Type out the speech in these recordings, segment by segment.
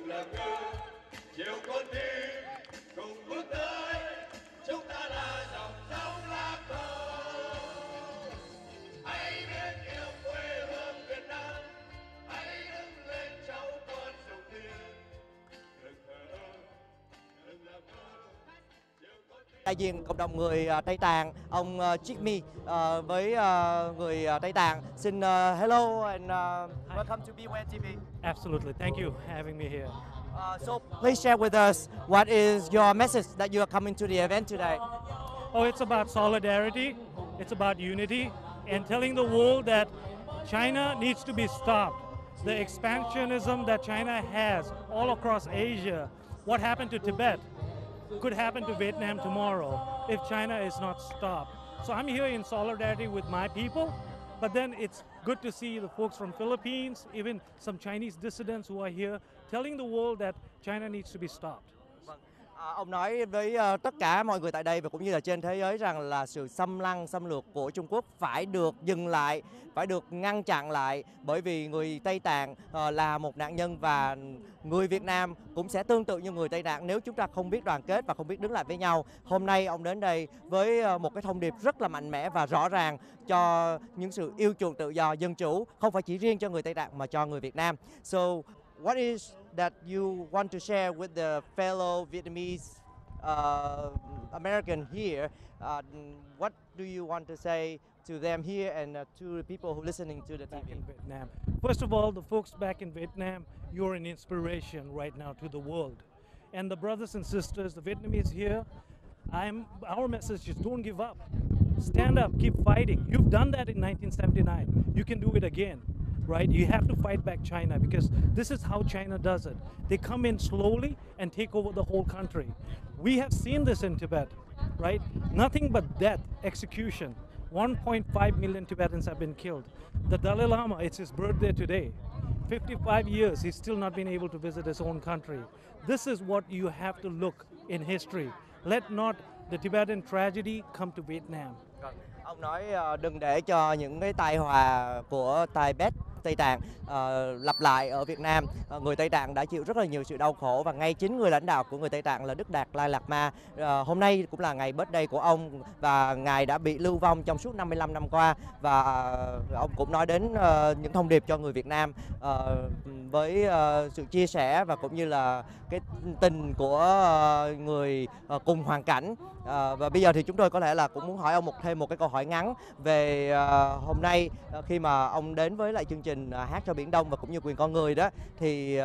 đừng làm ngơ, chiều con tim cùng bước tới, chúng ta là dòng sông Lam Thổ. Hãy biết yêu quê hương Việt Nam, hãy đứng lên cháu con sông Thiên, đừng thờ ơ, đừng làm ngơ. Đại diện cộng đồng người Tây Tạng, ông Jimmy với người Tây Tạng xin hello and welcome to BYT TV. Absolutely, thank you for having me here. So please share with us what is your message that you are coming to the event today. Oh, it's about solidarity, it's about unity, and telling the world that China needs to be stopped. The expansionism that China has all across Asia, what happened to Tibet, could happen to Vietnam tomorrow if China is not stopped. So I'm here in solidarity with my people, but then it's good to see the folks from Philippines, even some Chinese dissidents who are here, telling the world that China needs to be stopped. Ông nói với tất cả mọi người tại đây và cũng như là trên thế giới rằng là sự xâm lược của Trung Quốc phải được dừng lại, phải được ngăn chặn lại, bởi vì người Tây Tạng là một nạn nhân và người Việt Nam cũng sẽ tương tự như người Tây Tạng nếu chúng ta không biết đoàn kết và không biết đứng lại với nhau. Hôm nay ông đến đây với một cái thông điệp rất là mạnh mẽ và rõ ràng cho những sự yêu chuộng tự do, dân chủ, không phải chỉ riêng cho người Tây Tạng mà cho người Việt Nam. So what is that you want to share with the fellow Vietnamese American here? What do you want to say to them here and to the people who are listening to the TV? Back in Vietnam. First of all, the folks back in Vietnam, you're an inspiration right now to the world. And the brothers and sisters, the Vietnamese here, our message is don't give up. Stand up, keep fighting. You've done that in 1979. You can do it again. Right? You have to fight back China because this is how China does it. They come in slowly and take over the whole country. We have seen this in Tibet, right? Nothing but death, execution. 1.5 million Tibetans have been killed. The Dalai Lama, it's his birthday today. 55 years, he's still not been able to visit his own country. This is what you have to look in history. Let not the Tibetan tragedy come to Vietnam. Ông nói đừng để cho những cái tai họa của Tibet, Tây Tạng lặp lại ở Việt Nam. Người Tây Tạng đã chịu rất là nhiều sự đau khổ và ngay chính người lãnh đạo của người Tây Tạng là Đức Đạt Lai Lạt Ma. Hôm nay cũng là ngày birthday của ông và ngài đã bị lưu vong trong suốt 55 năm qua và ông cũng nói đến những thông điệp cho người Việt Nam với sự chia sẻ và cũng như là cái tình của người cùng hoàn cảnh. Và bây giờ thì chúng tôi có lẽ là cũng muốn hỏi ông thêm một cái câu hỏi ngắn về hôm nay khi mà ông đến với lại chương trình Hát cho Biển Đông và cũng như quyền con người đó, thì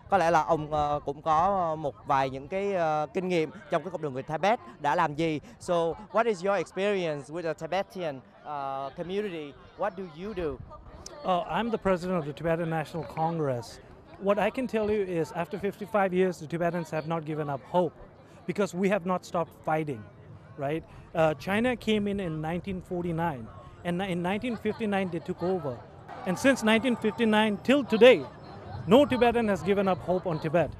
có lẽ là ông cũng có một vài những cái kinh nghiệm trong cái cộng đồng người Tibet đã làm gì. So what is your experience with the Tibetan community? What do you do? Oh, I'm the president of the Tibetan National Congress. What I can tell you is after 55 years, the Tibetans have not given up hope because we have not stopped fighting, right? China came in 1949 and in 1959 they took over. And since 1959 till today, no Tibetan has given up hope on Tibet.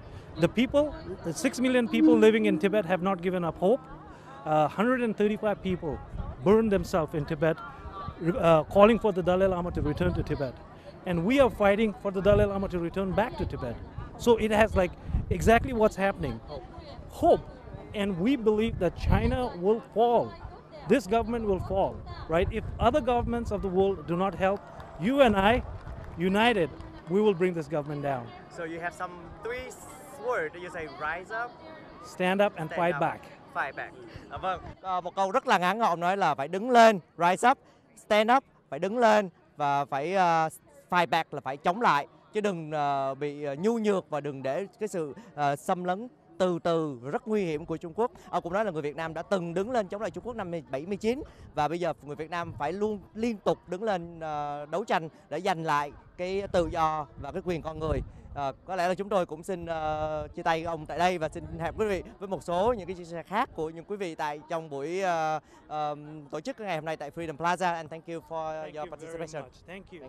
The people, the 6 million people living in Tibet have not given up hope. 135 people burned themselves in Tibet, calling for the Dalai Lama to return to Tibet. And we are fighting for the Dalai Lama to return back to Tibet. So it has like exactly what's happening. Hope. And we believe that China will fall. This government will fall, right? If other governments of the world do not help, you and I, united, we will bring this government down. So you have some three words. You say rise up, stand up and fight back. Fight back. Vâng, một câu rất là ngắn ông nói là phải đứng lên, rise up, stand up, phải đứng lên và phải fight back là phải chống lại chứ đừng bị nhu nhược và đừng để cái sự xâm lấn từ từ rất nguy hiểm của Trung Quốc. Ông cũng nói là người Việt Nam đã từng đứng lên chống lại Trung Quốc năm 79 và bây giờ người Việt Nam phải luôn liên tục đứng lên đấu tranh để giành lại cái tự do và cái quyền con người. Có lẽ là chúng tôi cũng xin chia tay ông tại đây và xin hẹn quý vị với một số những cái chia sẻ khác của những quý vị tại trong buổi tổ chức ngày hôm nay tại Freedom Plaza. And thank you for your participation. Thank you.